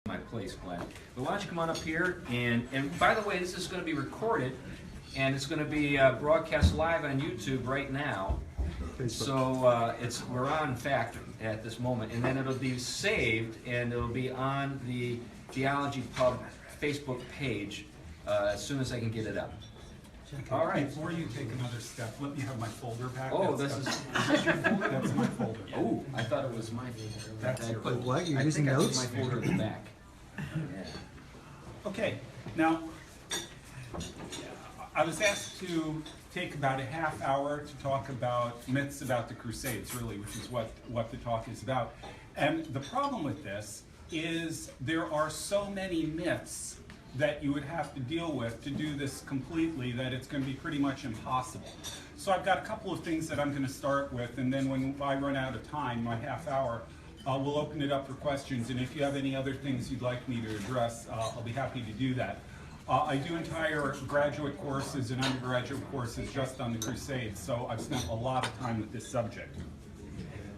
My place, Glenn. But why don't you come on up here, and by the way, this is going to be recorded, and it's going to be broadcast live on YouTube right now. So we're on, in fact, at this moment, and then it'll be saved, and it'll be on the Theology Pub Facebook page as soon as I can get it up. Okay. All right. Before you take another step, let me have my folder back. Oh, is this your folder? That's my folder. Oh, I thought it was my folder. That's your folder. What, you're I using think notes? I put my folder in the back. Yeah. Okay, now, I was asked to take about a half hour to talk about myths about the Crusades, really, which is what the talk is about. And the problem with this is there are so many myths that you would have to deal with to do this completely that it's going to be pretty much impossible. So I've got a couple of things that I'm going to start with, and then when I run out of time, my half hour, we'll open it up for questions, and if you have any other things you'd like me to address, I'll be happy to do that. I do entire graduate courses and undergraduate courses just on the Crusades, so I've spent a lot of time with this subject.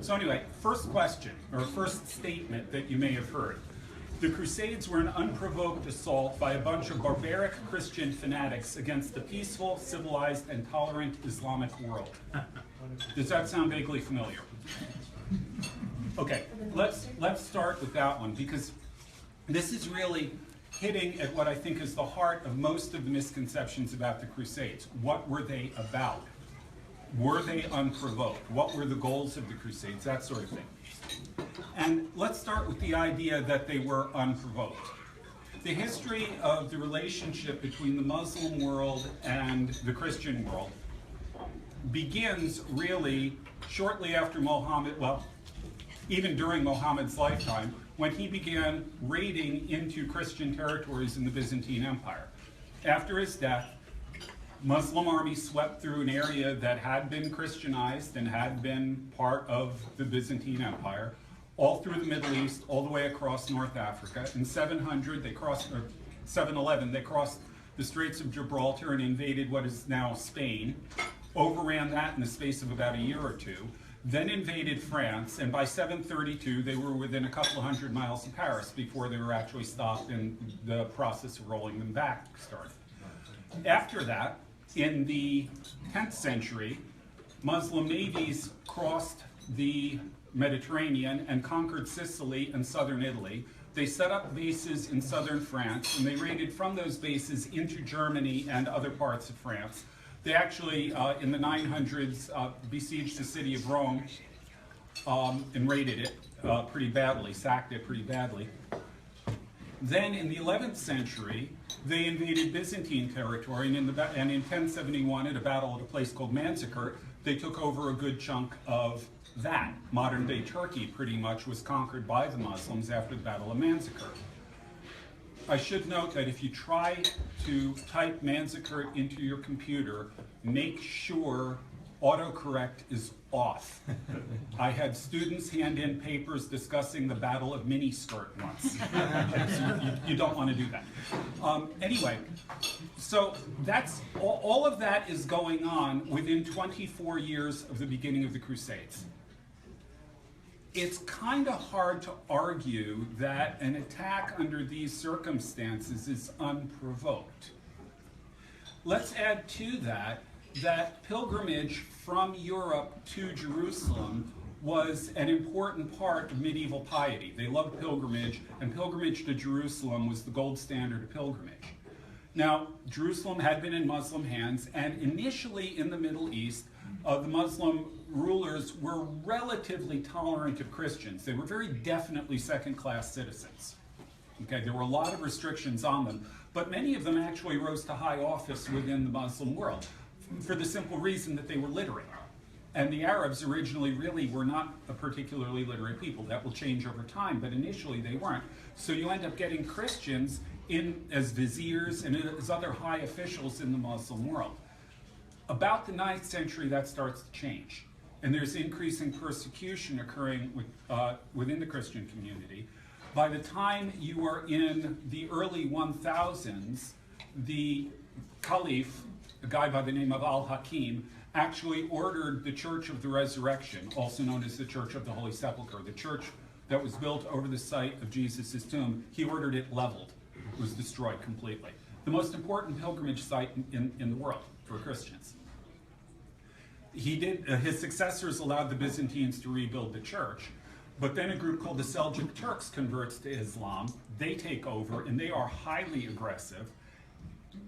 So anyway, first question, or first statement that you may have heard. The Crusades were an unprovoked assault by a bunch of barbaric Christian fanatics against the peaceful, civilized, and tolerant Islamic world. Does that sound vaguely familiar? Okay, let's start with that one, because this is really hitting at what I think is the heart of most of the misconceptions about the Crusades. What were they about? Were they unprovoked? What were the goals of the Crusades? That sort of thing. And let's start with the idea that they were unprovoked. The history of the relationship between the Muslim world and the Christian world begins really shortly after Muhammad, well, even during Muhammad's lifetime, when he began raiding into Christian territories in the Byzantine Empire. After his death, Muslim armies swept through an area that had been Christianized and had been part of the Byzantine Empire, all through the Middle East, all the way across North Africa. In 711, they crossed the Straits of Gibraltar and invaded what is now Spain, overran that in the space of about a year or two, then invaded France, and by 732 they were within a couple of hundred miles of Paris before they were actually stopped and the process of rolling them back started. After that, in the 10th century, Muslim navies crossed the Mediterranean and conquered Sicily and southern Italy. They set up bases in southern France, and they raided from those bases into Germany and other parts of France. They actually, in the 900s, besieged the city of Rome and raided it pretty badly, sacked it pretty badly. Then in the 11th century, they invaded Byzantine territory, and in 1071, at a battle at a place called Manzikert, they took over a good chunk of that. Modern-day Turkey pretty much was conquered by the Muslims after the Battle of Manzikert. I should note that if you try to type Manzikert into your computer, make sure autocorrect is off. I had students hand in papers discussing the Battle of Miniskirt once. So you don't want to do that. Anyway, so that's all of that is going on within 24 years of the beginning of the Crusades. It's kind of hard to argue that an attack under these circumstances is unprovoked. Let's add to that pilgrimage from Europe to Jerusalem was an important part of medieval piety. They loved pilgrimage, and pilgrimage to Jerusalem was the gold standard of pilgrimage. Now, Jerusalem had been in Muslim hands, and initially in the Middle East, the Muslim rulers were relatively tolerant of Christians. They were very definitely second-class citizens. Okay, there were a lot of restrictions on them, but many of them actually rose to high office within the Muslim world for the simple reason that they were literate. And the Arabs originally really were not a particularly literate people. That will change over time, but initially they weren't. So you end up getting Christians in as viziers and as other high officials in the Muslim world. About the 9th century, that starts to change. And there's increasing persecution occurring within the Christian community. By the time you are in the early 1000s, the Caliph, a guy by the name of Al-Hakim, actually ordered the Church of the Resurrection, also known as the Church of the Holy Sepulchre, the church that was built over the site of Jesus' tomb, he ordered it leveled. It was destroyed completely. The most important pilgrimage site in the world for Christians. His successors allowed the Byzantines to rebuild the church, but then a group called the Seljuk Turks converts to Islam. They take over, and they are highly aggressive.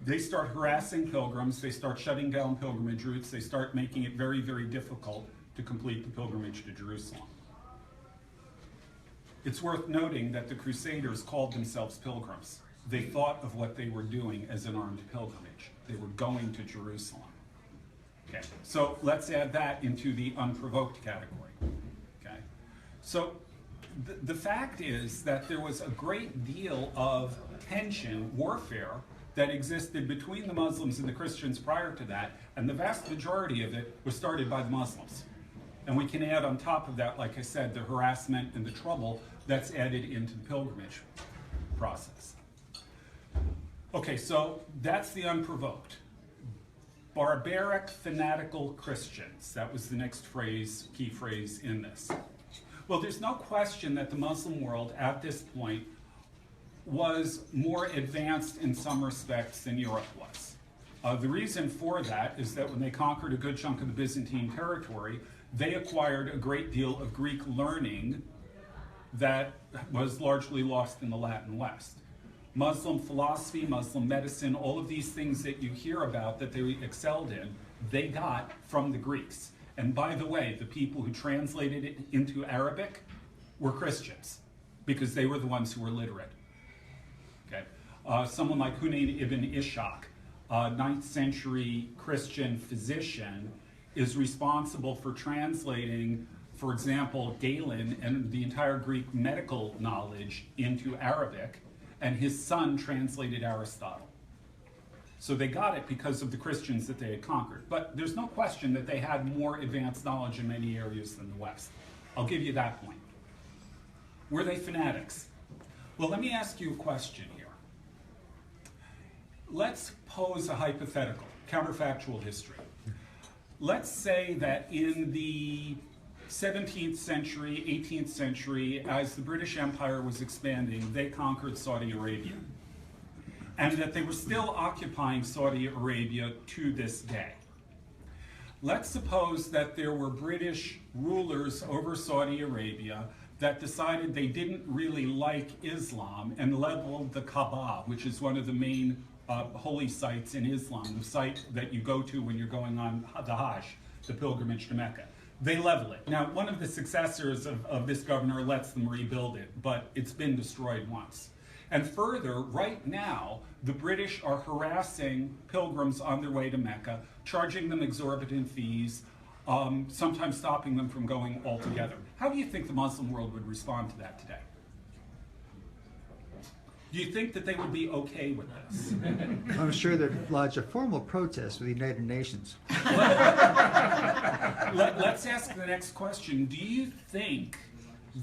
They start harassing pilgrims. They start shutting down pilgrimage routes. They start making it very, very difficult to complete the pilgrimage to Jerusalem. It's worth noting that the Crusaders called themselves pilgrims. They thought of what they were doing as an armed pilgrimage. They were going to Jerusalem. Okay, so let's add that into the unprovoked category. Okay, so the fact is that there was a great deal of tension, warfare, that existed between the Muslims and the Christians prior to that, and the vast majority of it was started by the Muslims. And we can add on top of that, like I said, the harassment and the trouble that's added into the pilgrimage process. Okay, so that's the unprovoked. Barbaric, fanatical Christians. That was the next phrase, key phrase in this. Well, there's no question that the Muslim world at this point was more advanced in some respects than Europe was. The reason for that is that when they conquered a good chunk of the Byzantine territory, they acquired a great deal of Greek learning that was largely lost in the Latin West. Muslim philosophy, Muslim medicine, all of these things that you hear about that they excelled in, they got from the Greeks. And by the way, the people who translated it into Arabic were Christians, because they were the ones who were literate. Okay? Someone like Hunayn ibn Ishaq, a 9th century Christian physician, is responsible for translating, for example, Galen and the entire Greek medical knowledge into Arabic, and his son translated Aristotle. So they got it because of the Christians that they had conquered. But there's no question that they had more advanced knowledge in many areas than the West. I'll give you that point. Were they fanatics? Well, let me ask you a question here. Let's pose a hypothetical, counterfactual history. Let's say that in the 17th century, 18th century, as the British Empire was expanding, they conquered Saudi Arabia. And that they were still occupying Saudi Arabia to this day. Let's suppose that there were British rulers over Saudi Arabia that decided they didn't really like Islam and leveled the Kaaba, which is one of the main holy sites in Islam, the site that you go to when you're going on the Hajj, the pilgrimage to Mecca. They level it. Now, one of the successors of this governor lets them rebuild it, but it's been destroyed once. And further, right now, the British are harassing pilgrims on their way to Mecca, charging them exorbitant fees, sometimes stopping them from going altogether. How do you think the Muslim world would respond to that today? Do you think that they would be okay with this? I'm sure they'd lodge a formal protest with the United Nations. Let's ask the next question. Do you think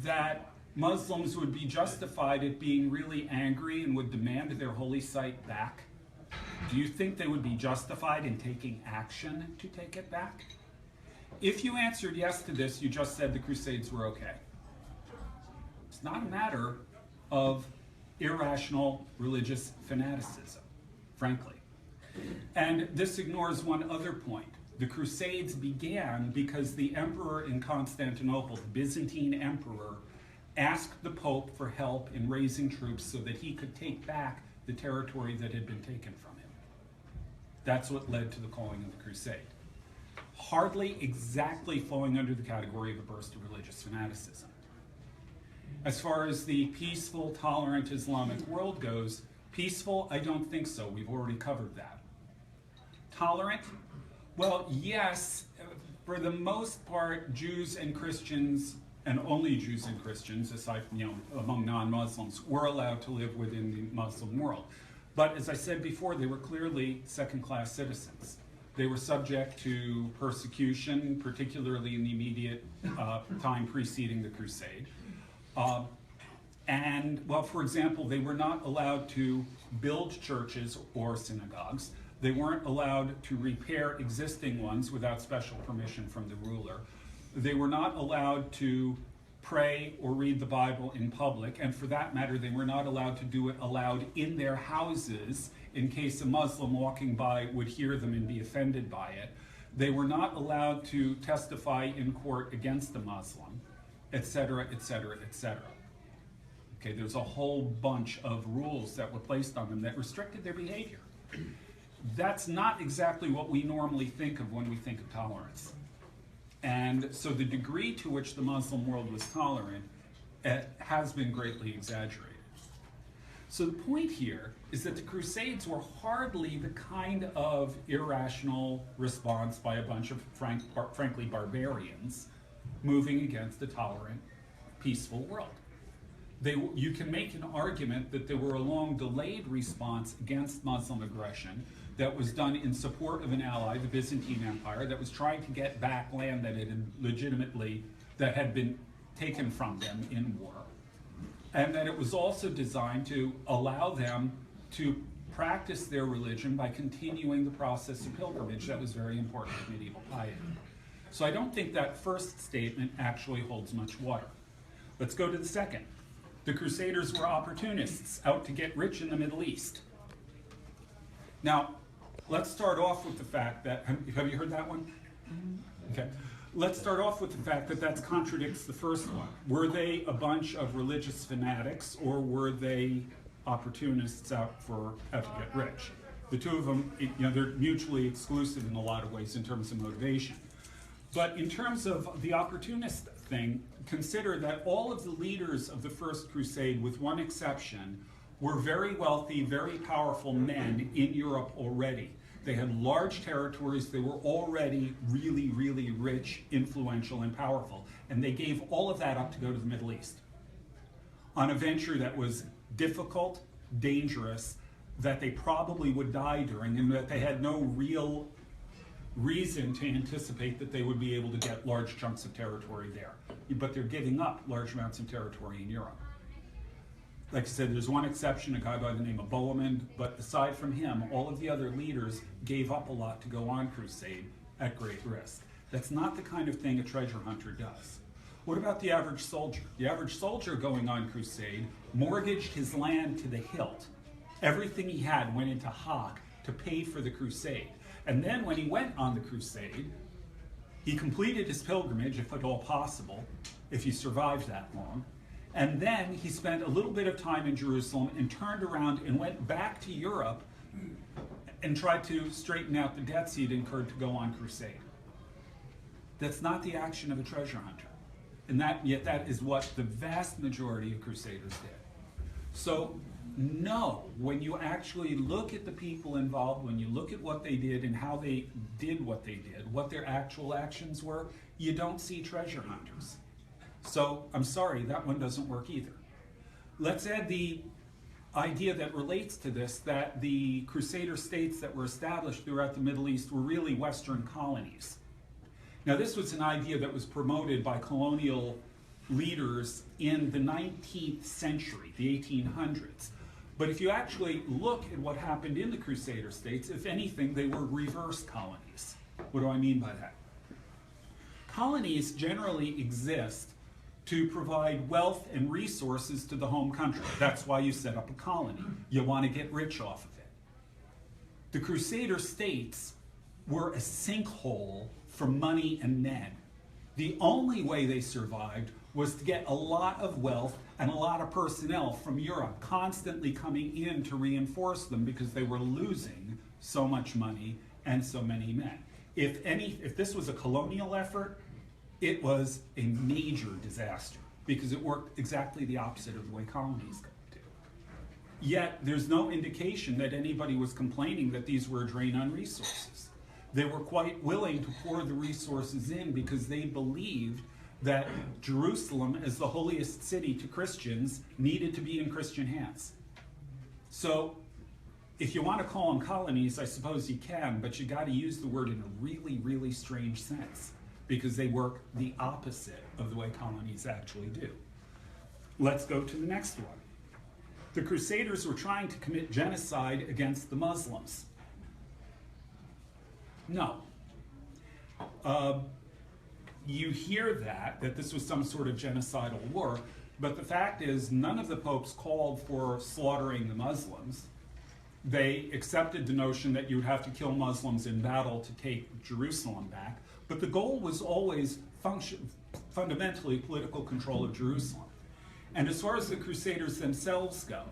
that Muslims would be justified at being really angry and would demand their holy site back? Do you think they would be justified in taking action to take it back? If you answered yes to this, you just said the Crusades were okay. It's not a matter of irrational religious fanaticism, frankly. And this ignores one other point. The Crusades began because the emperor in Constantinople, the Byzantine emperor, asked the Pope for help in raising troops so that he could take back the territory that had been taken from him. That's what led to the calling of the Crusade. Hardly exactly falling under the category of a burst of religious fanaticism. As far as the peaceful, tolerant Islamic world goes, peaceful, I don't think so. We've already covered that. Tolerant? Well, yes, for the most part, Jews and Christians, and only Jews and Christians, aside from, among non-Muslims, were allowed to live within the Muslim world. But as I said before, they were clearly second-class citizens. They were subject to persecution, particularly in the immediate time preceding the Crusade. Well, for example, they were not allowed to build churches or synagogues. They weren't allowed to repair existing ones without special permission from the ruler. They were not allowed to pray or read the Bible in public, and for that matter, they were not allowed to do it aloud in their houses in case a Muslim walking by would hear them and be offended by it. They were not allowed to testify in court against a Muslim, etc., etc., etc. Okay, there's a whole bunch of rules that were placed on them that restricted their behavior. That's not exactly what we normally think of when we think of tolerance. And so the degree to which the Muslim world was tolerant has been greatly exaggerated. So the point here is that the Crusades were hardly the kind of irrational response by a bunch of frankly barbarians moving against a tolerant, peaceful world. You can make an argument that there were a long delayed response against Muslim aggression that was done in support of an ally, the Byzantine Empire, that was trying to get back land that had been taken from them in war. And that it was also designed to allow them to practice their religion by continuing the process of pilgrimage that was very important to medieval piety. So I don't think that first statement actually holds much water. Let's go to the second. The Crusaders were opportunists out to get rich in the Middle East. Now, let's start off with the fact that, have you heard that one? Okay. Let's start off with the fact that that contradicts the first one. Were they a bunch of religious fanatics, or were they opportunists out to get rich? The two of them, they're mutually exclusive in a lot of ways in terms of motivation. But in terms of the opportunist thing, consider that all of the leaders of the First Crusade, with one exception, were very wealthy, very powerful men in Europe already. They had large territories, they were already really, really rich, influential, and powerful. And they gave all of that up to go to the Middle East on a venture that was difficult, dangerous, that they probably would die during, and that they had no real reason to anticipate that they would be able to get large chunks of territory there. But they're giving up large amounts of territory in Europe. Like I said, there's one exception, a guy by the name of Bohemond, but aside from him, all of the other leaders gave up a lot to go on crusade at great risk. That's not the kind of thing a treasure hunter does. What about the average soldier? The average soldier going on crusade mortgaged his land to the hilt. Everything he had went into hock to pay for the crusade. And then when he went on the crusade, he completed his pilgrimage, if at all possible, if he survived that long. And then he spent a little bit of time in Jerusalem and turned around and went back to Europe and tried to straighten out the debts he'd incurred to go on crusade. That's not the action of a treasure hunter. And yet that is what the vast majority of crusaders did. So no, when you actually look at the people involved, when you look at what they did and how they did what they did, what their actual actions were, you don't see treasure hunters. So I'm sorry, that one doesn't work either. Let's add the idea that relates to this, that the Crusader states that were established throughout the Middle East were really Western colonies. Now this was an idea that was promoted by colonial leaders in the 19th century, the 1800s. But if you actually look at what happened in the Crusader states, if anything, they were reverse colonies. What do I mean by that? Colonies generally exist to provide wealth and resources to the home country. That's why you set up a colony. You want to get rich off of it. The Crusader states were a sinkhole for money and men. The only way they survived was to get a lot of wealth and a lot of personnel from Europe constantly coming in to reinforce them because they were losing so much money and so many men. If this was a colonial effort, it was a major disaster because it worked exactly the opposite of the way colonies do. Yet there's no indication that anybody was complaining that these were a drain on resources. They were quite willing to pour the resources in because they believed that Jerusalem, as the holiest city to Christians, needed to be in Christian hands. So if you want to call them colonies, I suppose you can, but you got to use the word in a really, really strange sense because they work the opposite of the way colonies actually do. Let's go to the next one. The Crusaders were trying to commit genocide against the Muslims. No. you hear that this was some sort of genocidal war, but the fact is none of the popes called for slaughtering the Muslims. They accepted the notion that you would have to kill Muslims in battle to take Jerusalem back, but the goal was always fundamentally political control of Jerusalem. And as far as the Crusaders themselves go,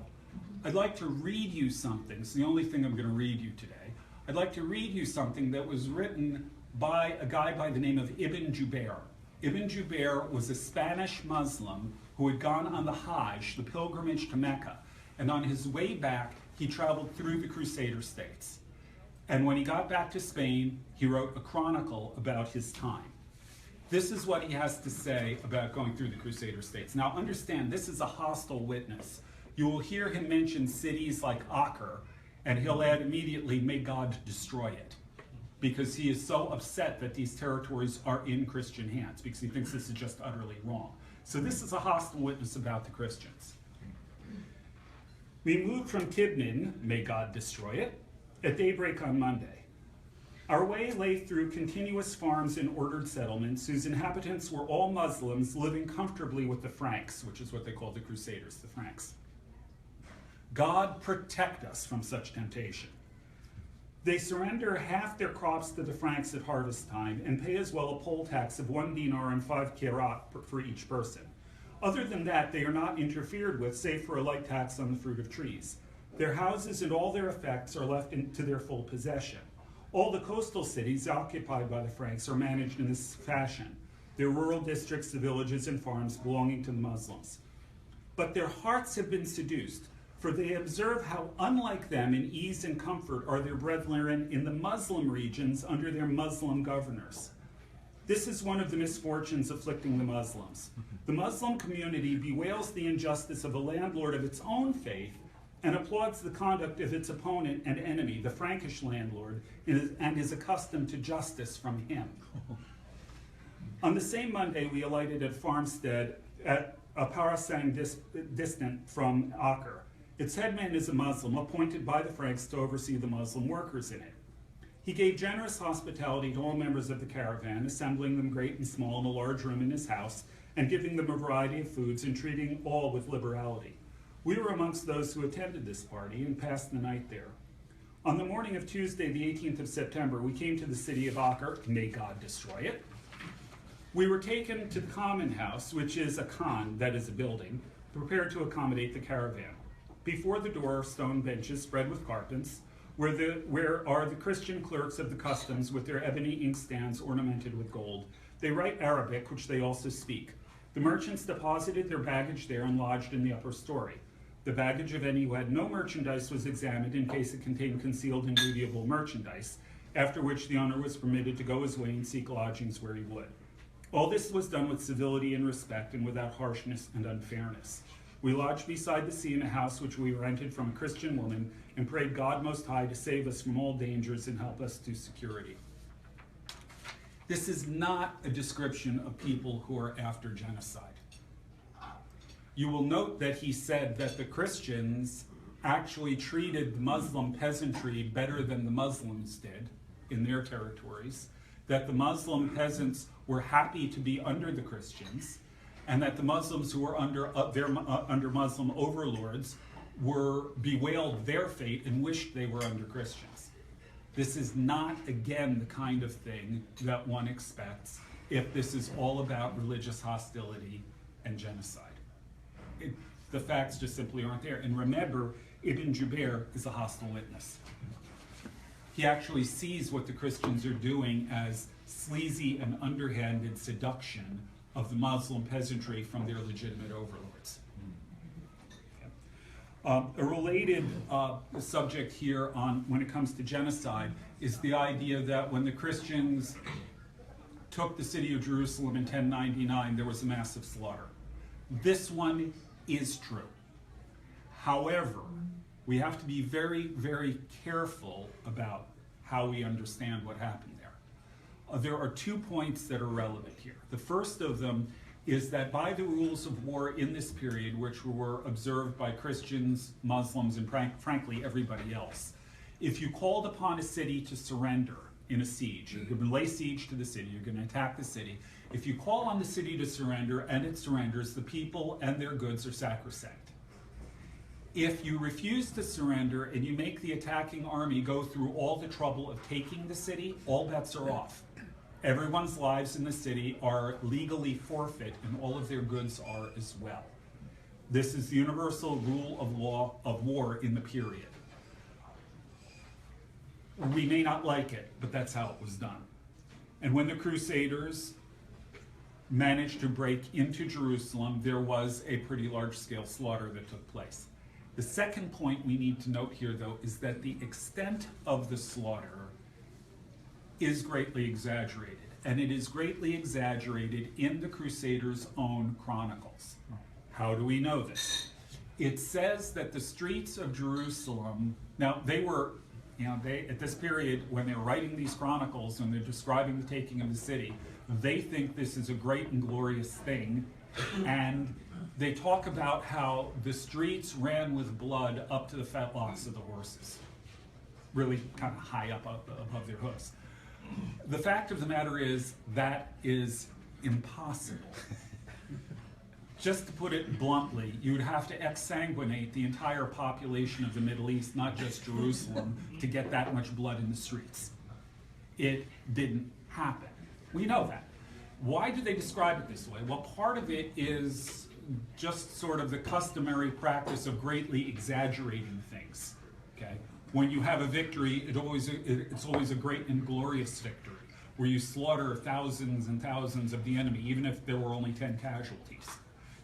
I'd like to read you something. It's the only thing I'm going to read you today. I'd like to read you something that was written by a guy by the name of Ibn Jubair. Ibn Jubair was a Spanish Muslim who had gone on the Hajj, the pilgrimage to Mecca, and on his way back, he traveled through the Crusader states. And when he got back to Spain, he wrote a chronicle about his time. This is what he has to say about going through the Crusader states. Now understand, this is a hostile witness. You will hear him mention cities like Acre, and he'll add immediately, may God destroy it, because he is so upset that these territories are in Christian hands, because he thinks this is just utterly wrong. So this is a hostile witness about the Christians. We moved from Tibnin, may God destroy it, at daybreak on Monday. Our way lay through continuous farms and ordered settlements whose inhabitants were all Muslims living comfortably with the Franks, which is what they called the Crusaders, the Franks. God protect us from such temptation. They surrender half their crops to the Franks at harvest time and pay as well a poll tax of 1 dinar and 5 karat for each person. Other than that, they are not interfered with, save for a light tax on the fruit of trees. Their houses and all their effects are left to their full possession. All the coastal cities occupied by the Franks are managed in this fashion. Their rural districts, the villages and farms belonging to the Muslims. But their hearts have been seduced, for they observe how unlike them in ease and comfort are their brethren in the Muslim regions under their Muslim governors. This is one of the misfortunes afflicting the Muslims. The Muslim community bewails the injustice of a landlord of its own faith and applauds the conduct of its opponent and enemy, the Frankish landlord, and is accustomed to justice from him. On the same Monday, we alighted at Farmstead, at a parasang distant from Acre. Its headman is a Muslim, appointed by the Franks to oversee the Muslim workers in it. He gave generous hospitality to all members of the caravan, assembling them great and small in a large room in his house, and giving them a variety of foods and treating all with liberality. We were amongst those who attended this party and passed the night there. On the morning of Tuesday, the 18th of September, we came to the city of Acre, may God destroy it. We were taken to the common house, which is a khan, that is a building, prepared to accommodate the caravan. Before the door are stone benches spread with carpets, where are the Christian clerks of the customs with their ebony inkstands ornamented with gold. They write Arabic, which they also speak. The merchants deposited their baggage there and lodged in the upper story. The baggage of any who had no merchandise was examined in case it contained concealed and dutiable merchandise, after which the owner was permitted to go his way and seek lodgings where he would. All this was done with civility and respect and without harshness and unfairness. We lodged beside the sea in a house which we rented from a Christian woman and prayed God Most High to save us from all dangers and help us to security. This is not a description of people who are after genocide. You will note that he said that the Christians actually treated the Muslim peasantry better than the Muslims did in their territories, that the Muslim peasants were happy to be under the Christians, and that the Muslims who were under Muslim overlords bewailed their fate and wished they were under Christians. This is not, again, the kind of thing that one expects if this is all about religious hostility and genocide. The facts just simply aren't there. And remember, Ibn Jubair is a hostile witness. He actually sees what the Christians are doing as sleazy and underhanded seduction of the Muslim peasantry from their legitimate overlords. A related subject here on when it comes to genocide is the idea that when the Christians took the city of Jerusalem in 1099, there was a massive slaughter. This one is true. However, we have to be very, very careful about how we understand what happened there. There are 2 points that are relevant here. The first of them is that by the rules of war in this period, which were observed by Christians, Muslims, and frankly everybody else, if you called upon a city to surrender in a siege. You're going to lay siege to the city. You're going to attack the city. If you call on the city to surrender and it surrenders, the people and their goods are sacrosanct. If you refuse to surrender and you make the attacking army go through all the trouble of taking the city, all bets are off. Everyone's lives in the city are legally forfeit, and all of their goods are as well. This is the universal rule of law of war in the period. We may not like it, but that's how it was done. And when the Crusaders managed to break into Jerusalem, there was a pretty large-scale slaughter that took place. The second point we need to note here, though, is that the extent of the slaughter is greatly exaggerated, and it is greatly exaggerated in the Crusaders' own chronicles. How do we know this? It says that the streets of Jerusalem, now they were, at this period, when they're writing these chronicles and they're describing the taking of the city, they think this is a great and glorious thing, and they talk about how the streets ran with blood up to the fetlocks of the horses, really kind of high up above their hooves. The fact of the matter is that is impossible. Just to put it bluntly, you would have to exsanguinate the entire population of the Middle East, not just Jerusalem, to get that much blood in the streets. It didn't happen. We know that. Why do they describe it this way? Well, part of it is just sort of the customary practice of greatly exaggerating things. Okay? When you have a victory, it's always a great and glorious victory, where you slaughter thousands and thousands of the enemy, even if there were only 10 casualties.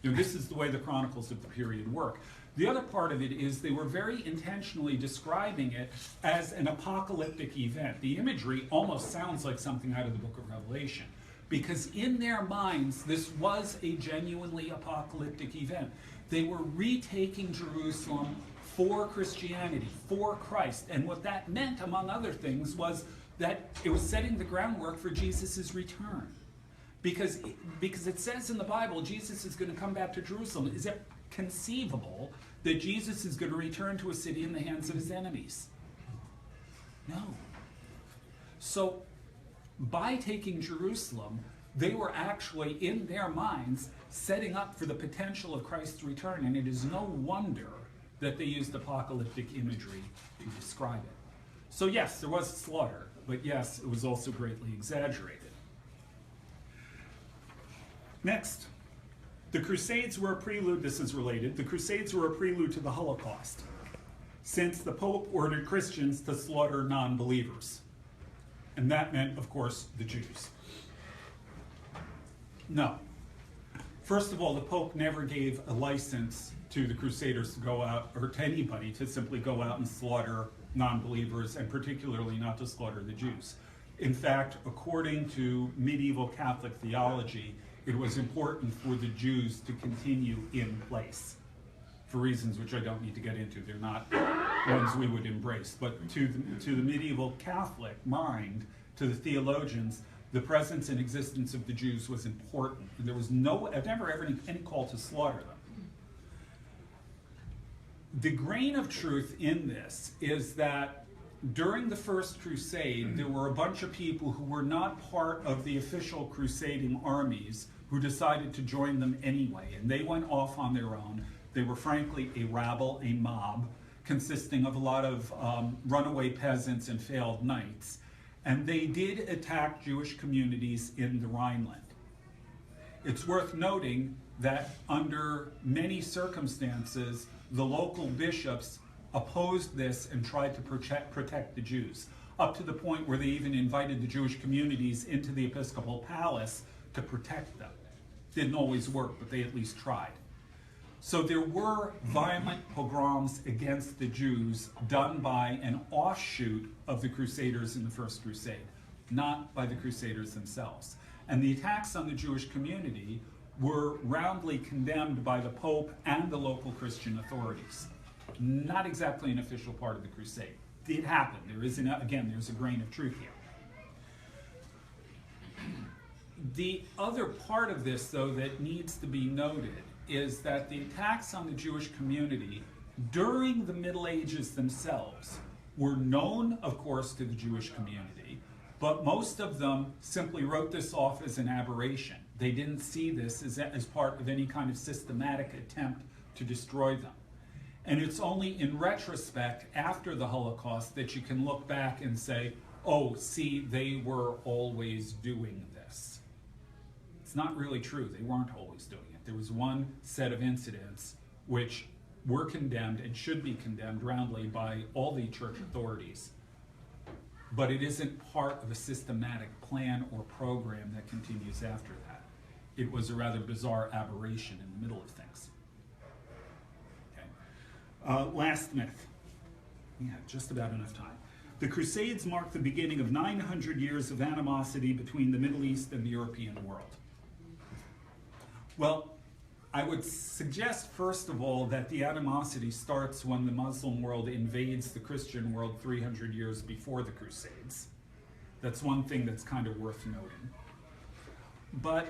This is the way the chronicles of the period work. The other part of it is they were very intentionally describing it as an apocalyptic event. The imagery almost sounds like something out of the book of Revelation, because in their minds, this was a genuinely apocalyptic event. They were retaking Jerusalem for Christianity, for Christ. And what that meant, among other things, was that it was setting the groundwork for Jesus' return. Because it says in the Bible, Jesus is going to come back to Jerusalem. Is it conceivable that Jesus is going to return to a city in the hands of his enemies? No. So, by taking Jerusalem, they were actually, in their minds, setting up for the potential of Christ's return. And it is no wonder that they used apocalyptic imagery to describe it. So yes, there was slaughter, but yes, it was also greatly exaggerated. Next, the Crusades were a prelude, this is related, the Crusades were a prelude to the Holocaust, since the Pope ordered Christians to slaughter non-believers. And that meant, of course, the Jews. No. First of all, the Pope never gave a license to the Crusaders to go out, or to anybody to simply go out and slaughter non-believers, and particularly not to slaughter the Jews. In fact, according to medieval Catholic theology, it was important for the Jews to continue in place, for reasons which I don't need to get into. They're not ones we would embrace. But to the medieval Catholic mind, to the theologians, the presence and existence of the Jews was important. And there was never ever any call to slaughter them. The grain of truth in this is that during the First Crusade, there were a bunch of people who were not part of the official crusading armies who decided to join them anyway, and they went off on their own. They were frankly a rabble, a mob, consisting of a lot of runaway peasants and failed knights, and they did attack Jewish communities in the Rhineland. It's worth noting that under many circumstances, the local bishops opposed this and tried to protect the Jews, up to the point where they even invited the Jewish communities into the episcopal palace to protect them. Didn't always work, but they at least tried. So there were violent pogroms against the Jews done by an offshoot of the Crusaders in the First Crusade, not by the Crusaders themselves. And the attacks on the Jewish community were roundly condemned by the Pope and the local Christian authorities. Not exactly an official part of the crusade. It happened. There's a grain of truth here. The other part of this, though, that needs to be noted is that the attacks on the Jewish community during the Middle Ages themselves were known, of course, to the Jewish community, But most of them simply wrote this off as an aberration. They didn't see this as part of any kind of systematic attempt to destroy them. And it's only in retrospect, after the Holocaust, that you can look back and say, oh, see, they were always doing this. It's not really true. They weren't always doing it. There was one set of incidents which were condemned and should be condemned roundly by all the church authorities. But it isn't part of a systematic plan or program that continues after that. It was a rather bizarre aberration in the middle of things. Okay. Last myth. We have just about enough time. The Crusades marked the beginning of 900 years of animosity between the Middle East and the European world. Well, I would suggest, first of all, that the animosity starts when the Muslim world invades the Christian world 300 years before the Crusades. That's one thing that's kind of worth noting. But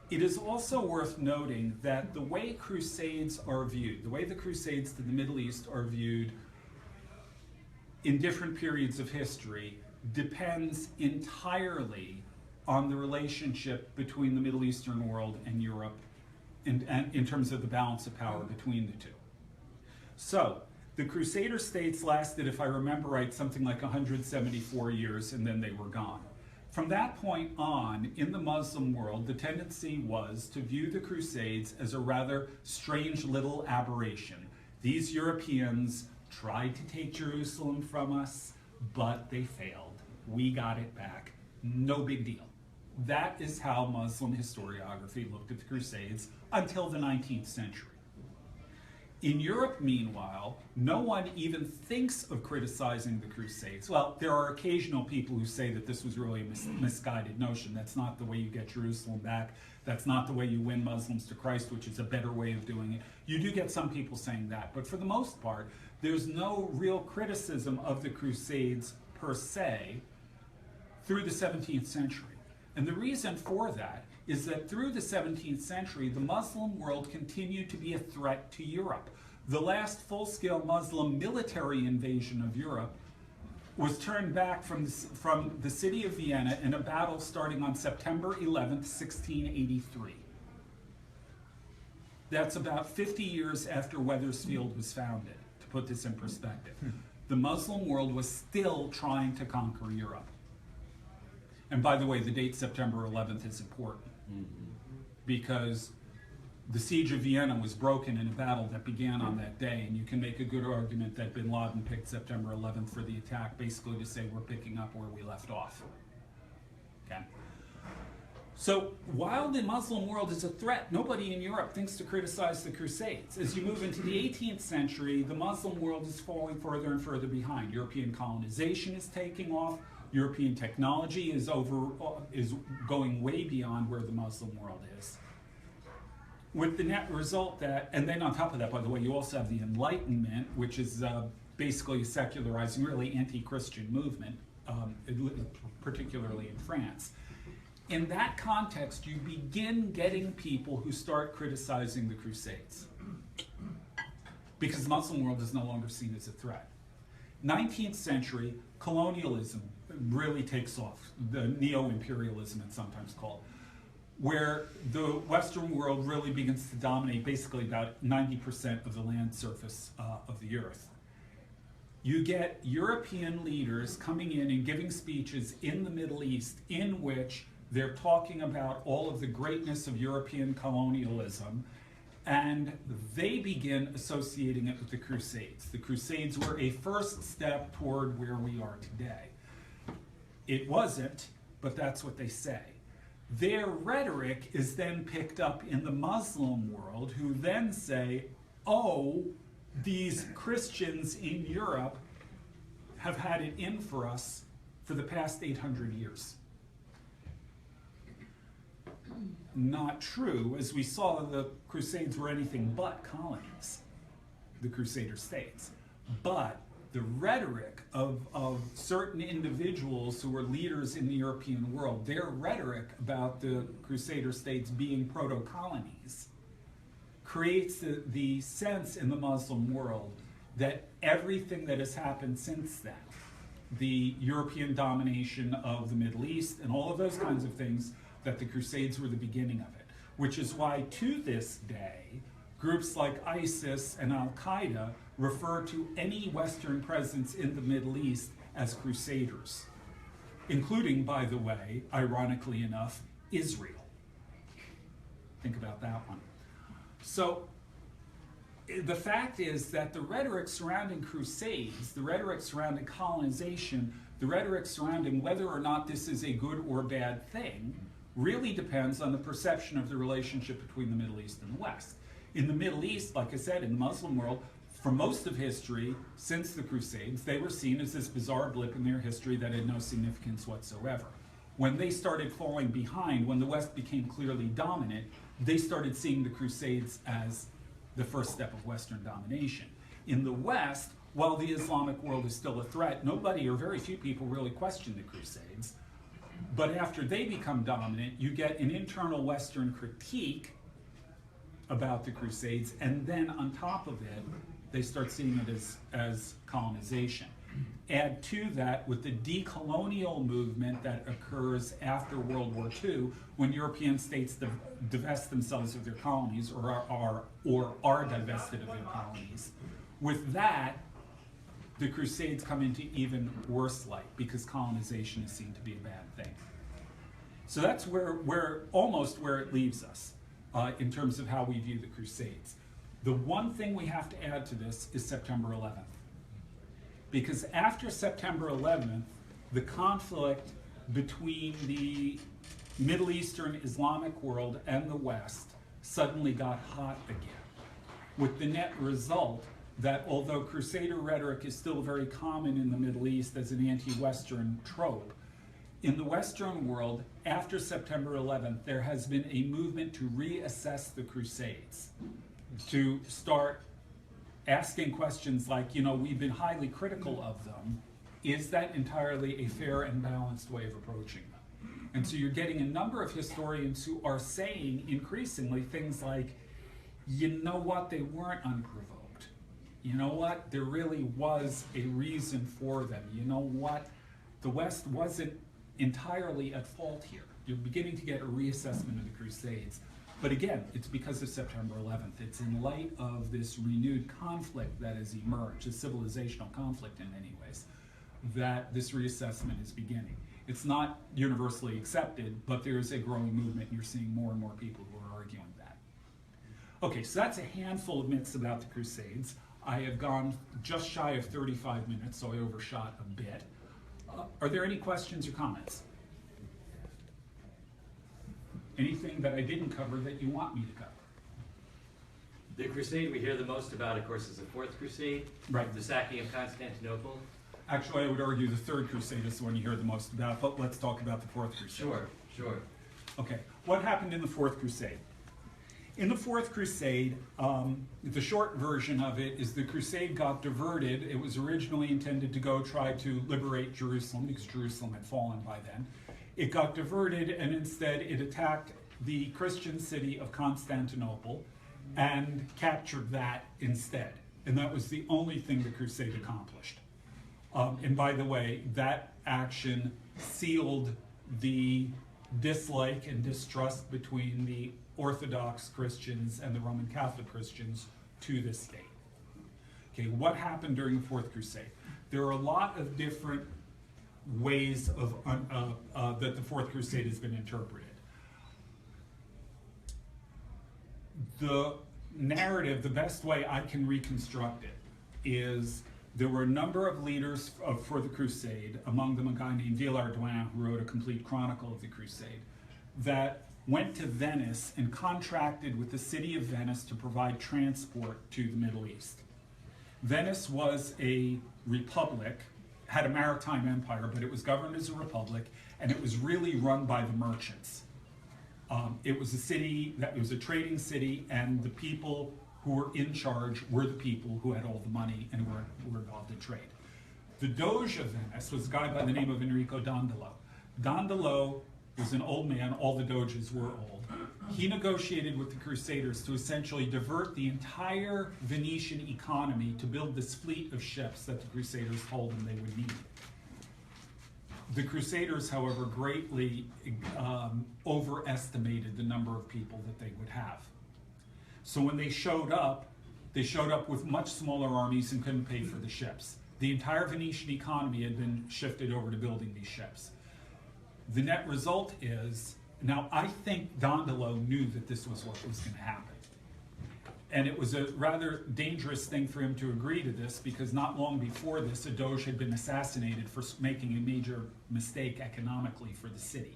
it is also worth noting that the way Crusades are viewed, the way the Crusades to the Middle East are viewed in different periods of history, depends entirely on the relationship between the Middle Eastern world and Europe in terms of the balance of power between the two. So, the Crusader states lasted, if I remember right, something like 174 years, and then they were gone. From that point on, in the Muslim world, the tendency was to view the Crusades as a rather strange little aberration. These Europeans tried to take Jerusalem from us, but they failed. We got it back. No big deal. That is how Muslim historiography looked at the Crusades until the 19th century. In Europe, meanwhile, no one even thinks of criticizing the Crusades. Well, there are occasional people who say that this was really a misguided notion. That's not the way you get Jerusalem back. That's not the way you win Muslims to Christ, which is a better way of doing it. You do get some people saying that, but for the most part, there's no real criticism of the Crusades per se through the 17th century. And the reason for that is that through the 17th century, the Muslim world continued to be a threat to Europe. The last full-scale Muslim military invasion of Europe was turned back from the city of Vienna in a battle starting on September 11th, 1683. That's about 50 years after Wethersfield was founded, to put this in perspective. The Muslim world was still trying to conquer Europe. And by the way, the date September 11th is important because the siege of Vienna was broken in a battle that began on that day, and you can make a good argument that bin Laden picked September 11th for the attack, basically to say we're picking up where we left off. Okay? So while the Muslim world is a threat, nobody in Europe thinks to criticize the Crusades. As you move into the 18th century, the Muslim world is falling further and further behind. European colonization is taking off. European technology is going way beyond where the Muslim world is. With the net result that, and then on top of that, by the way, you also have the Enlightenment, which is basically a secularizing, really anti-Christian movement, particularly in France. In that context, you begin getting people who start criticizing the Crusades because the Muslim world is no longer seen as a threat. 19th century, colonialism really takes off, the neo-imperialism it's sometimes called, where the Western world really begins to dominate basically about 90% of the land surface of the earth. You get European leaders coming in and giving speeches in the Middle East in which they're talking about all of the greatness of European colonialism, and they begin associating it with the Crusades. The Crusades were a first step toward where we are today. It wasn't, but that's what they say. Their rhetoric is then picked up in the Muslim world, who then say, oh, these Christians in Europe have had it in for us for the past 800 years. Not true. As we saw, the Crusades were anything but colonies, the Crusader states. But the rhetoric of certain individuals who were leaders in the European world, their rhetoric about the Crusader states being proto-colonies, creates the sense in the Muslim world that everything that has happened since then, the European domination of the Middle East and all of those kinds of things, that the Crusades were the beginning of it. Which is why, to this day, groups like ISIS and Al-Qaeda refer to any Western presence in the Middle East as crusaders, including, by the way, ironically enough, Israel. Think about that one. So the fact is that the rhetoric surrounding crusades, the rhetoric surrounding colonization, the rhetoric surrounding whether or not this is a good or bad thing, really depends on the perception of the relationship between the Middle East and the West. In the Middle East, like I said, in the Muslim world, for most of history, since the Crusades, they were seen as this bizarre blip in their history that had no significance whatsoever. When they started falling behind, when the West became clearly dominant, they started seeing the Crusades as the first step of Western domination. In the West, while the Islamic world is still a threat, nobody or very few people really question the Crusades. But after they become dominant, you get an internal Western critique about the Crusades, and then on top of it, they start seeing it as colonization. Add to that with the decolonial movement that occurs after World War II, when European states divest themselves of their colonies or are divested of their colonies. With that, the Crusades come into even worse light because colonization is seen to be a bad thing. So that's almost where it leaves us in terms of how we view the Crusades. The one thing we have to add to this is September 11th. Because after September 11th, the conflict between the Middle Eastern Islamic world and the West suddenly got hot again, with the net result that although Crusader rhetoric is still very common in the Middle East as an anti-Western trope, in the Western world, after September 11th, there has been a movement to reassess the Crusades, to start asking questions like, we've been highly critical of them. Is that entirely a fair and balanced way of approaching them? And so you're getting a number of historians who are saying increasingly things like, you know what, they weren't unprovoked. You know what, there really was a reason for them. You know what, the West wasn't entirely at fault here. You're beginning to get a reassessment of the Crusades. But again, it's because of September 11th. It's in light of this renewed conflict that has emerged, a civilizational conflict in many ways, that this reassessment is beginning. It's not universally accepted, but there is a growing movement, and you're seeing more and more people who are arguing that. Okay, so that's a handful of myths about the Crusades. I have gone just shy of 35 minutes, so I overshot a bit. Are there any questions or comments? Anything that I didn't cover that you want me to cover? The crusade we hear the most about, of course, is the Fourth Crusade, Right. The sacking of Constantinople. Actually, I would argue the Third Crusade is the one you hear the most about, but let's talk about the Fourth Crusade. Sure. Okay, what happened in the Fourth Crusade? In the Fourth Crusade, the short version of it is the crusade got diverted. It was originally intended to go try to liberate Jerusalem, because Jerusalem had fallen by then. It got diverted, and instead it attacked the Christian city of Constantinople and captured that instead. And that was the only thing the crusade accomplished. And by the way, that action sealed the dislike and distrust between the Orthodox Christians and the Roman Catholic Christians to this day. Okay, what happened during the Fourth Crusade? There are a lot of different ways of that the Fourth Crusade has been interpreted. The narrative, the best way I can reconstruct it, is there were a number of leaders for the crusade, among them a guy named Villard-Douin, who wrote a complete chronicle of the crusade, that went to Venice and contracted with the city of Venice to provide transport to the Middle East. Venice was a republic, had a maritime empire, but it was governed as a republic, and it was really run by the merchants. It was a city that was a trading city, and the people who were in charge were the people who had all the money and were involved in trade. The Doge of Venice was a guy by the name of Enrico Dandolo. Dandolo was an old man, all the Doges were old. He negotiated with the Crusaders to essentially divert the entire Venetian economy to build this fleet of ships that the Crusaders told him they would need. The Crusaders, however, greatly overestimated the number of people that they would have. So when they showed up with much smaller armies and couldn't pay for the ships. The entire Venetian economy had been shifted over to building these ships. The net result is, now I think Dandolo knew that this was what was going to happen. And it was a rather dangerous thing for him to agree to this, because not long before this, a doge had been assassinated for making a major mistake economically for the city.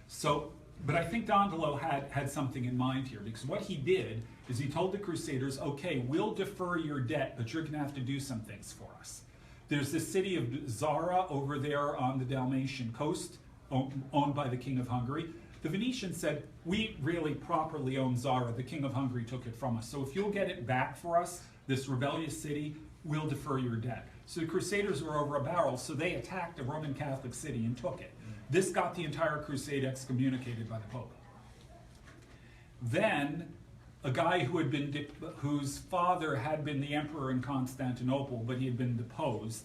So, but I think Dandolo had something in mind here, because what he did is he told the Crusaders, okay, we'll defer your debt, but you're going to have to do some things for us. There's this city of Zara over there on the Dalmatian coast, owned by the King of Hungary. The Venetians said, we really properly own Zara. The King of Hungary took it from us. So if you'll get it back for us, this rebellious city, we'll defer your debt. So the Crusaders were over a barrel, so they attacked a Roman Catholic city and took it. This got the entire crusade excommunicated by the Pope. Then, a guy whose father had been the emperor in Constantinople, but he had been deposed,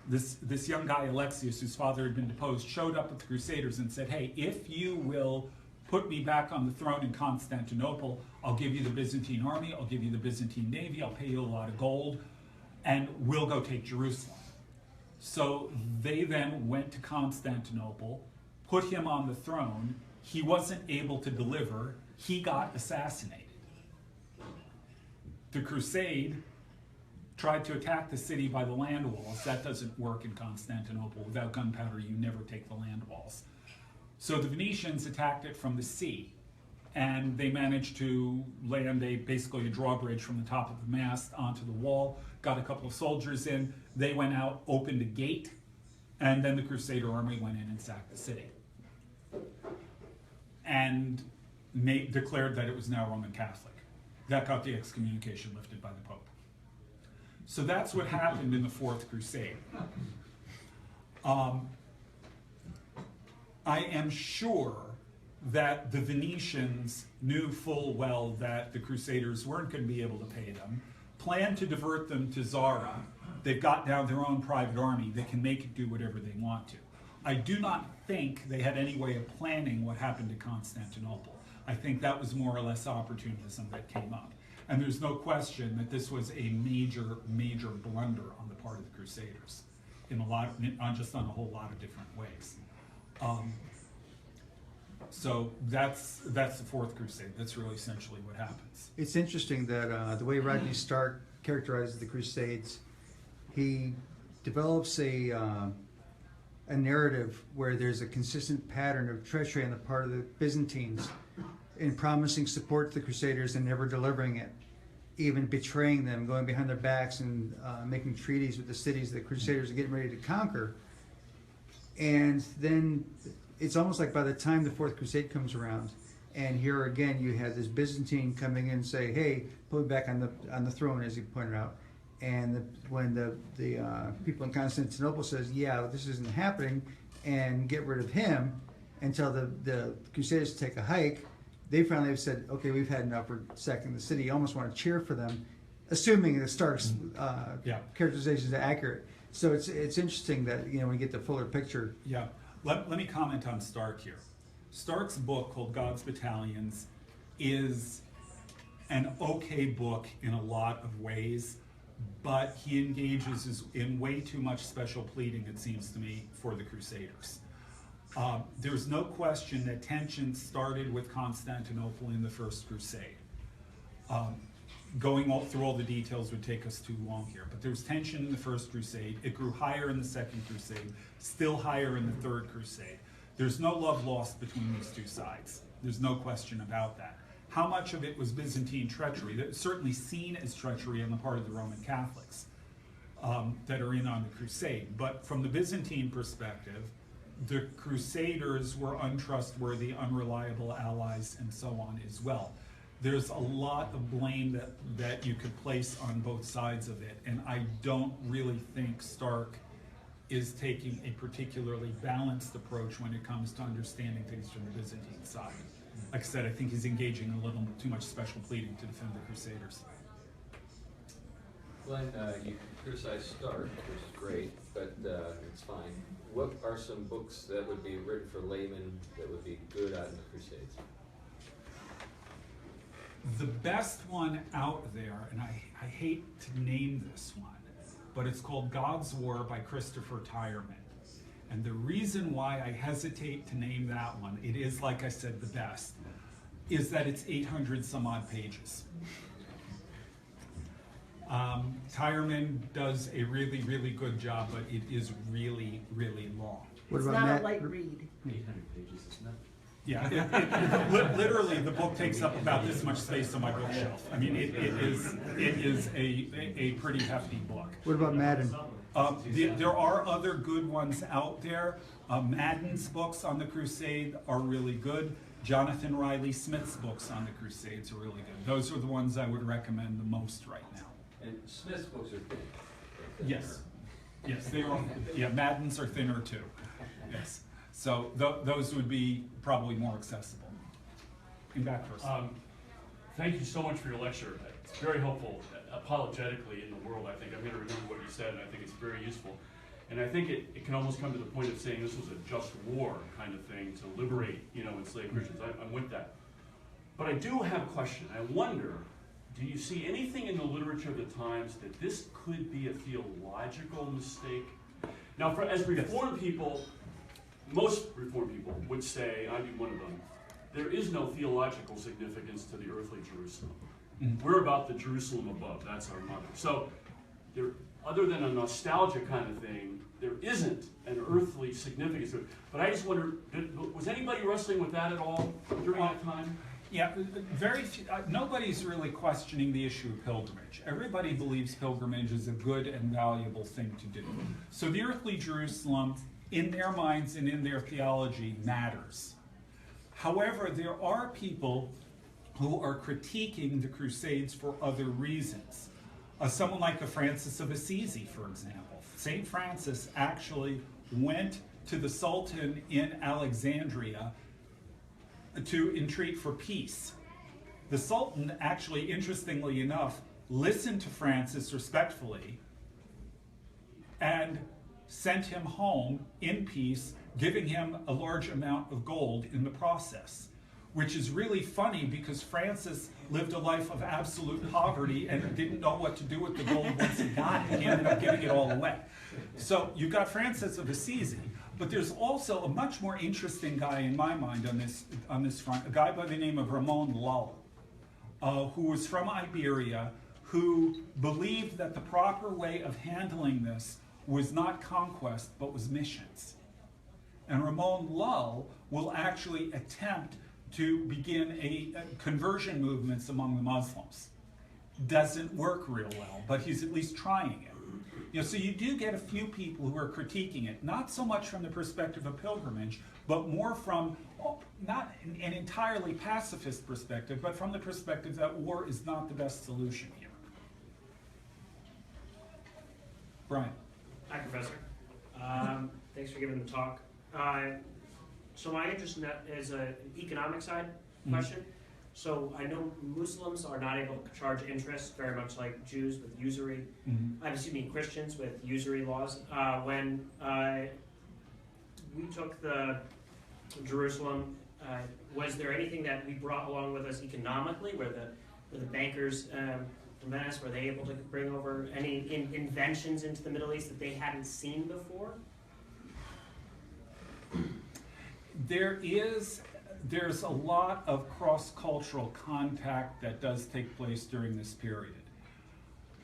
this young guy, Alexius, whose father had been deposed, showed up with the Crusaders and said, hey, if you will put me back on the throne in Constantinople, I'll give you the Byzantine army, I'll give you the Byzantine navy, I'll pay you a lot of gold, and we'll go take Jerusalem. So they then went to Constantinople, put him on the throne. He wasn't able to deliver. He got assassinated. The crusade tried to attack the city by the land walls. That doesn't work in Constantinople. Without gunpowder, you never take the land walls. So the Venetians attacked it from the sea, and they managed to land basically a drawbridge from the top of the mast onto the wall, got a couple of soldiers in, they went out, opened a gate, and then the Crusader army went in and sacked the city. And declared that it was now Roman Catholic. That got the excommunication lifted by the Pope. So that's what happened in the Fourth Crusade. I am sure that the Venetians knew full well that the Crusaders weren't going to be able to pay them, planned to divert them to Zara. They've got now their own private army. They can make it do whatever they want to. I do not think they had any way of planning what happened to Constantinople. I think that was more or less opportunism that came up. And there's no question that this was a major, major blunder on the part of the Crusaders, just on a whole lot of different ways. So that's the Fourth Crusade. That's really essentially what happens. It's interesting that the way Rodney Stark characterizes the Crusades, he develops a narrative where there's a consistent pattern of treachery on the part of the Byzantines in promising support to the Crusaders and never delivering it, even betraying them, going behind their backs and making treaties with the cities the Crusaders are getting ready to conquer. And then it's almost like by the time the Fourth Crusade comes around, and here again you have this Byzantine coming in and say, hey, put me back on the throne, as you pointed out. And when the people in Constantinople says, yeah, this isn't happening, and get rid of him until the Crusaders take a hike, they finally have said, okay, we've had enough, we're sacking the city. You almost want to cheer for them, assuming that Stark's characterization is accurate. So it's interesting that, when you get the fuller picture. Yeah. Let me comment on Stark here. Stark's book, called God's Battalions, is an okay book in a lot of ways, but he engages in way too much special pleading, it seems to me, for the Crusaders. There's no question that tensions started with Constantinople in the First Crusade. Going through all the details would take us too long here, but there was tension in the First Crusade. It grew higher in the Second Crusade, still higher in the Third Crusade. There's no love lost between these two sides. There's no question about that. How much of it was Byzantine treachery? That's certainly seen as treachery on the part of the Roman Catholics that are in on the crusade. But from the Byzantine perspective, the Crusaders were untrustworthy, unreliable allies, and so on as well. There's a lot of blame that you could place on both sides of it, and I don't really think Stark is taking a particularly balanced approach when it comes to understanding things from the Byzantine side. Like I said, I think he's engaging in a little too much special pleading to defend the Crusaders. Glenn, you criticize Stark, which is great, but it's fine. What are some books that would be written for laymen that would be good out in the Crusades? The best one out there, and I hate to name this one, but it's called God's War by Christopher Tyerman. And the reason why I hesitate to name that one, it is, like I said, the best, is that it's 800 some odd pages. Tyerman does a really, really good job, but it is really, really long. What It's about not Matt? a light read. 800 pages, isn't it? Yeah, literally, the book takes up about this much space on my bookshelf. I mean, it is a pretty hefty book. What about Madden? There are other good ones out there. Madden's books on the Crusade are really good. Jonathan Riley Smith's books on the Crusades are really good. Those are the ones I would recommend the most right now. And Smith's books are thin. Yes, yes, they are. Yeah, Madden's are thinner too. Yes, so those would be probably more accessible. In back first. Thank you so much for your lecture. It's very helpful apologetically in the world. I think I'm going to remember what you said, and I think it's very useful. And I think it can almost come to the point of saying this was a just war kind of thing to liberate, enslaved Christians. I'm with that. But I do have a question. I wonder, do you see anything in the literature of the times that this could be a theological mistake? Now, as Reformed people, most Reformed people would say, I'd be one of them, there is no theological significance to the earthly Jerusalem. We're about the Jerusalem above. That's our mother. So, other than a nostalgia kind of thing, there isn't an earthly significance to it. But I just wonder, was anybody wrestling with that at all during that time? Yeah, very few, nobody's really questioning the issue of pilgrimage. Everybody believes pilgrimage is a good and valuable thing to do. So the earthly Jerusalem, in their minds and in their theology, matters. However, there are people who are critiquing the Crusades for other reasons. Someone like a Francis of Assisi, for example. St. Francis actually went to the Sultan in Alexandria to entreat for peace. The Sultan actually, interestingly enough, listened to Francis respectfully and sent him home in peace, giving him a large amount of gold in the process. Which is really funny because Francis lived a life of absolute poverty and didn't know what to do with the gold once he got it. He ended up giving it all away. So you've got Francis of Assisi, but there's also a much more interesting guy in my mind on this front, a guy by the name of Ramon Lull, who was from Iberia, who believed that the proper way of handling this was not conquest, but was missions. And Ramon Lull will actually attempt to begin a conversion movements among the Muslims. Doesn't work real well, but he's at least trying it. So you do get a few people who are critiquing it, not so much from the perspective of pilgrimage, but more from, not an entirely pacifist perspective, but from the perspective that war is not the best solution here. Brian. Hi, Professor. Thanks for giving the talk. So my interest in that is an economic side question. So I know Muslims are not able to charge interest, very much like Jews with usury. Christians with usury laws. When we took the Jerusalem, was there anything that we brought along with us economically, where the bankers from Venice, were they able to bring over any inventions into the Middle East that they hadn't seen before? There's a lot of cross-cultural contact that does take place during this period.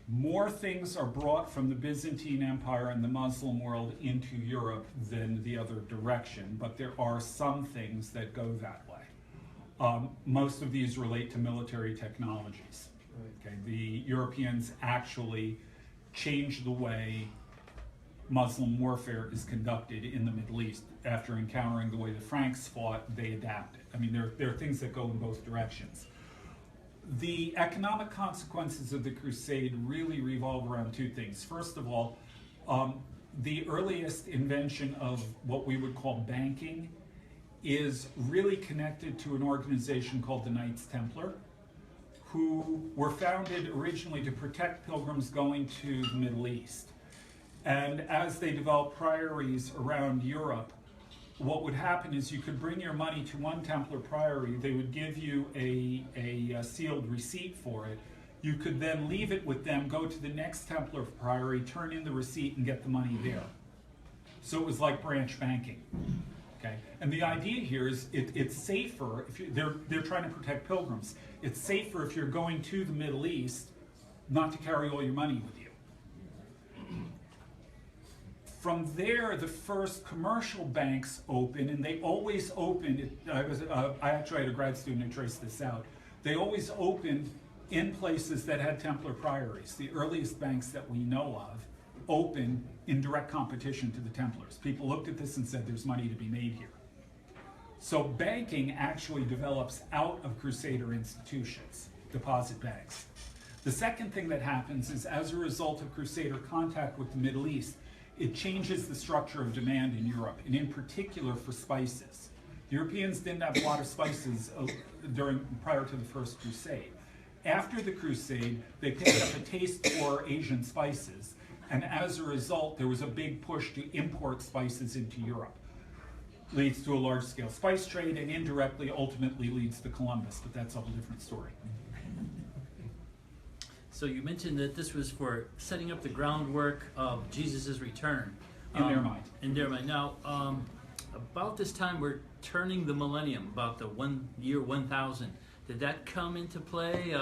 More things are brought from the Byzantine Empire and the Muslim world into Europe than the other direction, but there are some things that go that way. Most of these relate to military technologies. Okay, the Europeans actually changed the way Muslim warfare is conducted in the Middle East. After encountering the way the Franks fought, they adapted. I mean, there are things that go in both directions. The economic consequences of the Crusade really revolve around two things. First of all, the earliest invention of what we would call banking is really connected to an organization called the Knights Templar, who were founded originally to protect pilgrims going to the Middle East. And as they developed priories around Europe, what would happen is you could bring your money to one Templar priory, they would give you a sealed receipt for it. You could then leave it with them, go to the next Templar priory, turn in the receipt, and get the money there. So it was like branch banking. Okay? And the idea here is it's safer, if they're trying to protect pilgrims, it's safer if you're going to the Middle East not to carry all your money with you. From there, the first commercial banks opened, and they always opened, I actually had a grad student who traced this out, they always opened in places that had Templar priories. The earliest banks that we know of opened in direct competition to the Templars. People looked at this and said, there's money to be made here. So banking actually develops out of Crusader institutions, deposit banks. The second thing that happens is, as a result of Crusader contact with the Middle East, it changes the structure of demand in Europe, and in particular for spices. The Europeans didn't have a lot of spices prior to the First Crusade. After the Crusade, they picked up a taste for Asian spices, and as a result, there was a big push to import spices into Europe. Leads to a large-scale spice trade, and indirectly, ultimately leads to Columbus, but that's a whole different story. So you mentioned that this was for setting up the groundwork of Jesus' return. In their mind. In their mind. Now, about this time we're turning the millennium, about the year 1000. Did that come into play?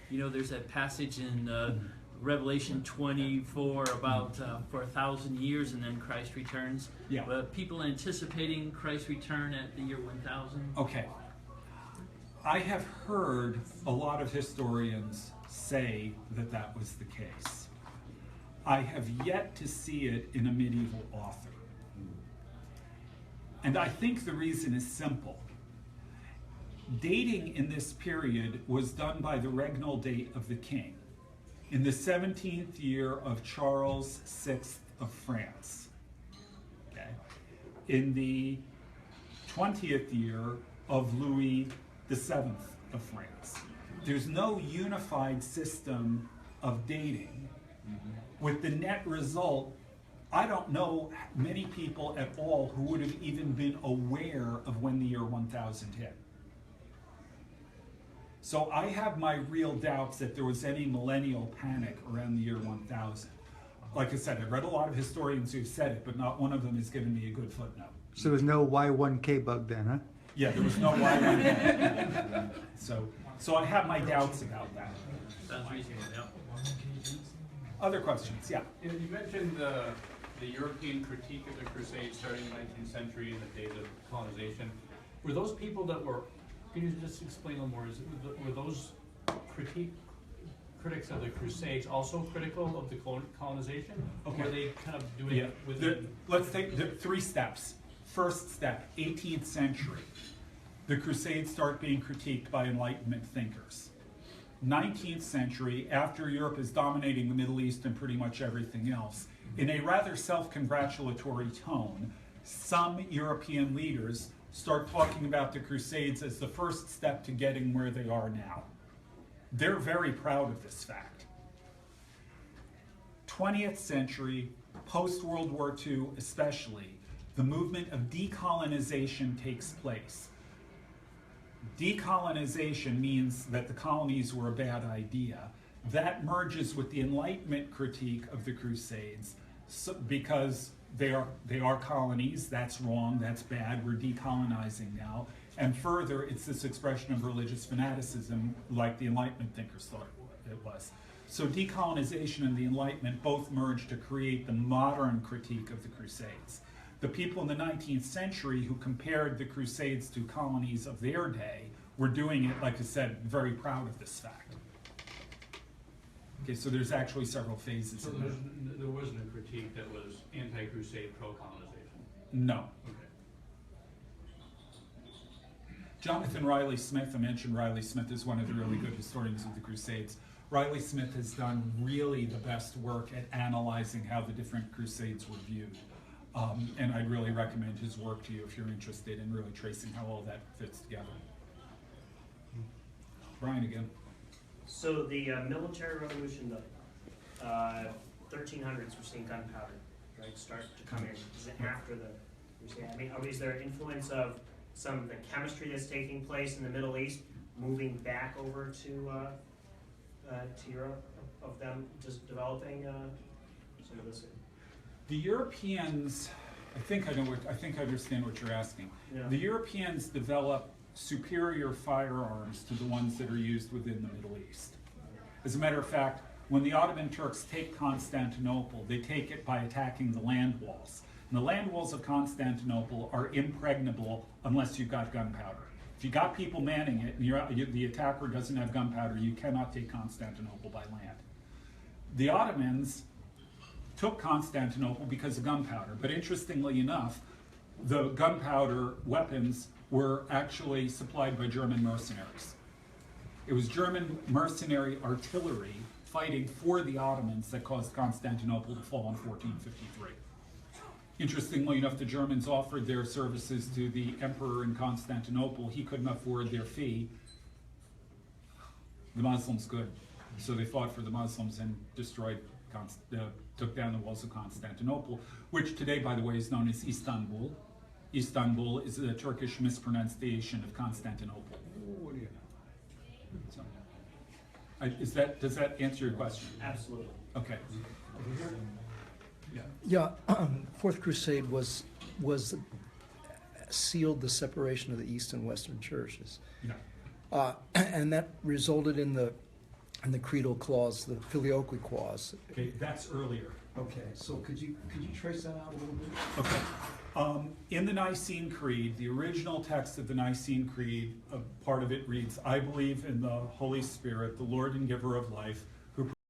You know, there's that passage in Revelation 24 about for 1,000 years and then Christ returns. Yeah. People anticipating Christ's return at the year 1000? Okay. I have heard a lot of historians say that that was the case. I have yet to see it in a medieval author. And I think the reason is simple. Dating in this period was done by the regnal date of the king in the 17th year of Charles VI of France. Okay. In the 20th year of Louis VII of France. There's no unified system of dating, with the net result, I don't know many people at all who would have even been aware of when the year 1000 hit. So I have my real doubts that there was any millennial panic around the year 1000. Like I said, I've read a lot of historians who've said it, but not one of them has given me a good footnote. So there's no Y1K bug then, huh? Yeah, there was no Y1K. So I have my doubts about that. Sounds reasonable, yeah. Other questions? Yeah. You mentioned the European critique of the Crusades starting in the 19th century and the days of colonization. Were those people that were, can you just explain a little more, were those critics of the Crusades also critical of the colonization? Okay. Were they kind of doing it with Let's take the 3 steps. First step, 18th century. The Crusades start being critiqued by Enlightenment thinkers. 19th century, after Europe is dominating the Middle East and pretty much everything else, in a rather self-congratulatory tone, some European leaders start talking about the Crusades as the first step to getting where they are now. They're very proud of this fact. 20th century, post-World War II especially, the movement of decolonization takes place. Decolonization means that the colonies were a bad idea. That merges with the Enlightenment critique of the Crusades because they are colonies, that's wrong, that's bad, we're decolonizing now. And further, it's this expression of religious fanaticism like the Enlightenment thinkers thought it was. So decolonization and the Enlightenment both merge to create the modern critique of the Crusades. The people in the 19th century who compared the Crusades to colonies of their day were doing it, like I said, very proud of this fact. Okay, so there's actually several phases. So there wasn't a critique that was anti-crusade, pro-colonization? No. Okay. Jonathan Riley Smith, I mentioned Riley Smith is one of the really good historians of the Crusades. Riley Smith has done really the best work at analyzing how the different Crusades were viewed. And I'd really recommend his work to you if you're interested in really tracing how all that fits together. Brian again. So the military revolution, the 1300s, we're seeing gunpowder, right, start to come in. Is it after the crusade? I mean, is there influence of some of the chemistry that's taking place in the Middle East moving back over to Europe, of them just developing some of this? The Europeans, I think I understand what you're asking. Yeah. The Europeans develop superior firearms to the ones that are used within the Middle East. As a matter of fact, when the Ottoman Turks take Constantinople, they take it by attacking the land walls. And the land walls of Constantinople are impregnable unless you've got gunpowder. If you got people manning it and the attacker doesn't have gunpowder, you cannot take Constantinople by land. The Ottomans took Constantinople because of gunpowder, but interestingly enough, the gunpowder weapons were actually supplied by German mercenaries. It was German mercenary artillery fighting for the Ottomans that caused Constantinople to fall in 1453. Interestingly enough, the Germans offered their services to the emperor in Constantinople. He couldn't afford their fee. The Muslims could. So they fought for the Muslims and took down the walls of Constantinople, which today, by the way, is known as Istanbul. Istanbul is a Turkish mispronunciation of Constantinople. What do you know? So, does that answer your question? Absolutely. Okay. Yeah, Fourth Crusade was sealed the separation of the East and Western churches, and that resulted in the creedal clause, the filioque clause. Okay, that's earlier. Okay, so could you trace that out a little bit? Okay. In the Nicene Creed, the original text of the Nicene Creed, part of it reads, "I believe in the Holy Spirit, the Lord and giver of life,